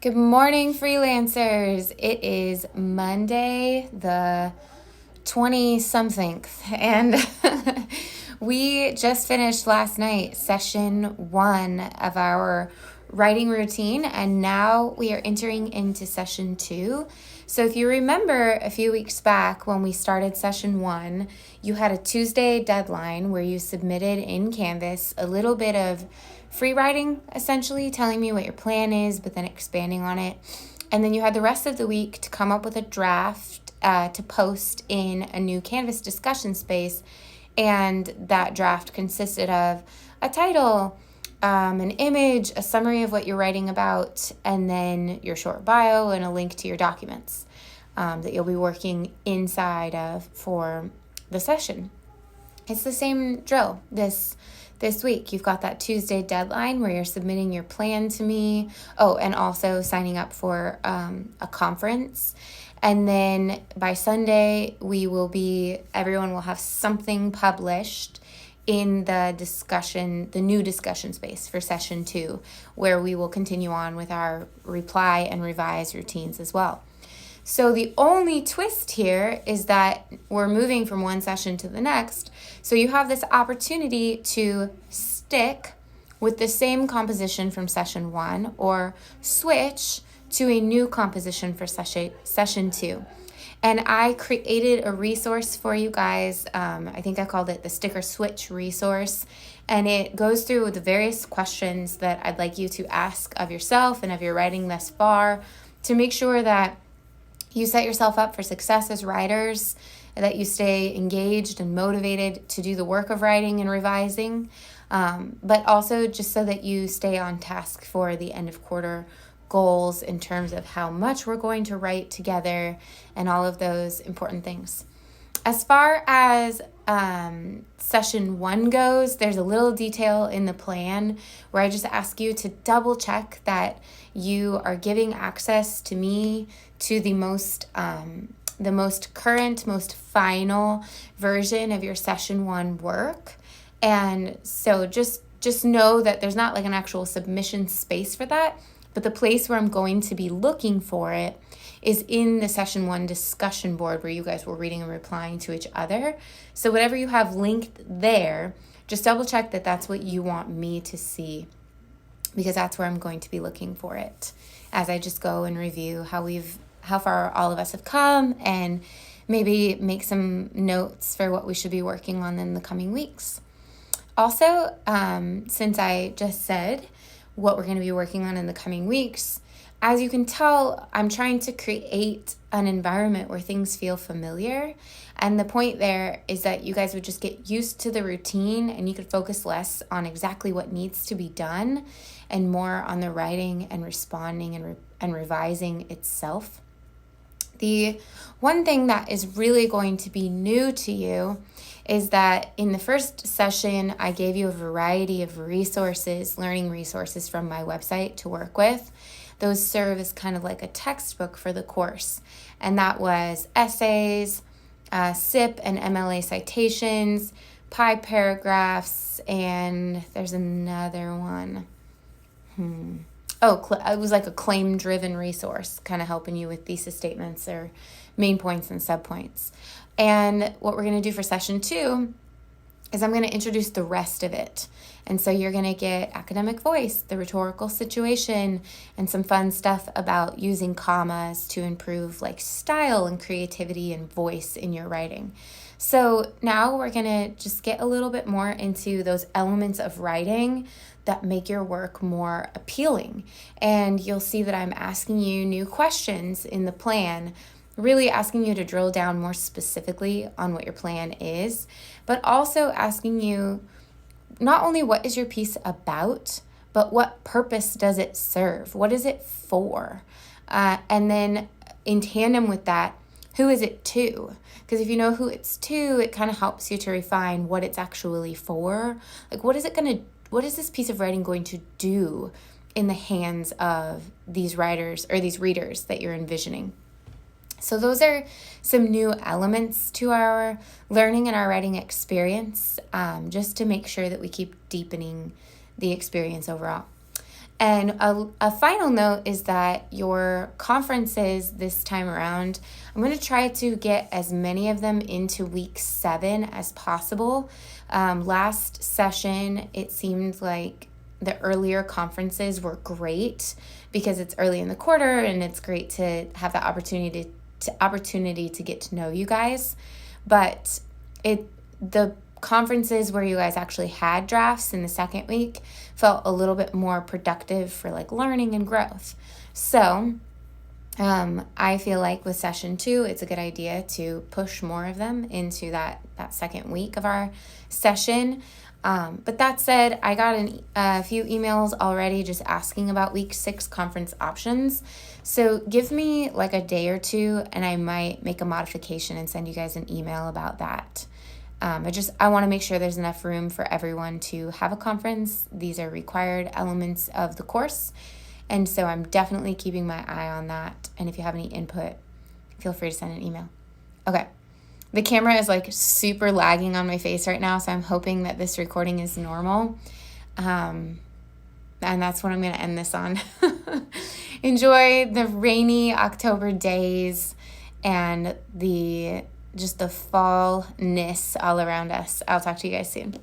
Good morning, freelancers. It is Monday, the 20-something, and we just finished last night session 1 of our writing routine, and now we are entering into session 2. So if you remember a few weeks back when we started session 1, you had a Tuesday deadline where you submitted in Canvas a little bit of free writing, essentially telling me what your plan is, but then expanding on it. And then you had the rest of the week to come up with a draft to post in a new Canvas discussion space. And that draft consisted of a title, an image, a summary of what you're writing about, and then your short bio and a link to your documents that you'll be working inside of for the session. It's the same drill this week. You've got that Tuesday deadline where you're submitting your plan to me. Oh, and also signing up for a conference. And then by Sunday, everyone will have something published in the new discussion space for session 2, where we will continue on with our reply and revise routines as well. So the only twist here is that we're moving from one session to the next. So you have this opportunity to stick with the same composition from session 1 or switch to a new composition for session 2. And I created a resource for you guys. I think I called it the Sticker Switch resource. And it goes through the various questions that I'd like you to ask of yourself and of your writing thus far to make sure that you set yourself up for success as writers, that you stay engaged and motivated to do the work of writing and revising, but also just so that you stay on task for the end of quarter goals in terms of how much we're going to write together and all of those important things. As far as session 1 goes, there's a little detail in the plan where I just ask you to double check that you are giving access to me to the most current, most final version of your session 1 work. And so just know that there's not like an actual submission space for that, but the place where I'm going to be looking for it is in the session 1 discussion board where you guys were reading and replying to each other. So whatever you have linked there, just double check that that's what you want me to see, because that's where I'm going to be looking for it as I just go and review how far all of us have come and maybe make some notes for what we should be working on in the coming weeks. Also, since I just said what we're going to be working on in the coming weeks, as you can tell, I'm trying to create an environment where things feel familiar. And the point there is that you guys would just get used to the routine and you could focus less on exactly what needs to be done and more on the writing and responding and revising itself. The one thing that is really going to be new to you is that in the first session, I gave you a variety of resources, learning resources from my website to work with. Those serve as kind of like a textbook for the course. And that was essays, SIP and MLA citations, pie paragraphs, and there's another one. It was like a claim-driven resource, kind of helping you with thesis statements or main points and subpoints. And what we're going to do for session 2 is I'm going to introduce the rest of it. And so you're going to get academic voice, the rhetorical situation, and some fun stuff about using commas to improve like style and creativity and voice in your writing. So now we're going to just get a little bit more into those elements of writing that make your work more appealing. And you'll see that I'm asking you new questions in the plan, really asking you to drill down more specifically on what your plan is, but also asking you not only what is your piece about, but what purpose does it serve? What is it for? And then in tandem with that, who is it to? Because if you know who it's to, it kind of helps you to refine what it's actually for. Like, what is this piece of writing going to do in the hands of these writers or these readers that you're envisioning? So those are some new elements to our learning and our writing experience, just to make sure that we keep deepening the experience overall. And a final note is that your conferences this time around, I'm going to try to get as many of them into week 7 as possible. Last session, it seemed like the earlier conferences were great because it's early in the quarter and it's great to have the opportunity to get to know you guys. But the conferences where you guys actually had drafts in the second week felt a little bit more productive for like learning and growth. So I feel like with session 2, it's a good idea to push more of them into that second week of our session. But that said, I got a few emails already just asking about week 6 conference options. So give me like a day or two and I might make a modification and send you guys an email about that. I want to make sure there's enough room for everyone to have a conference. These are required elements of the course. And so I'm definitely keeping my eye on that. And if you have any input, feel free to send an email. Okay. The camera is like super lagging on my face right now, so I'm hoping that this recording is normal. And that's what I'm going to end this on. Enjoy the rainy October days and just the fallness all around us. I'll talk to you guys soon.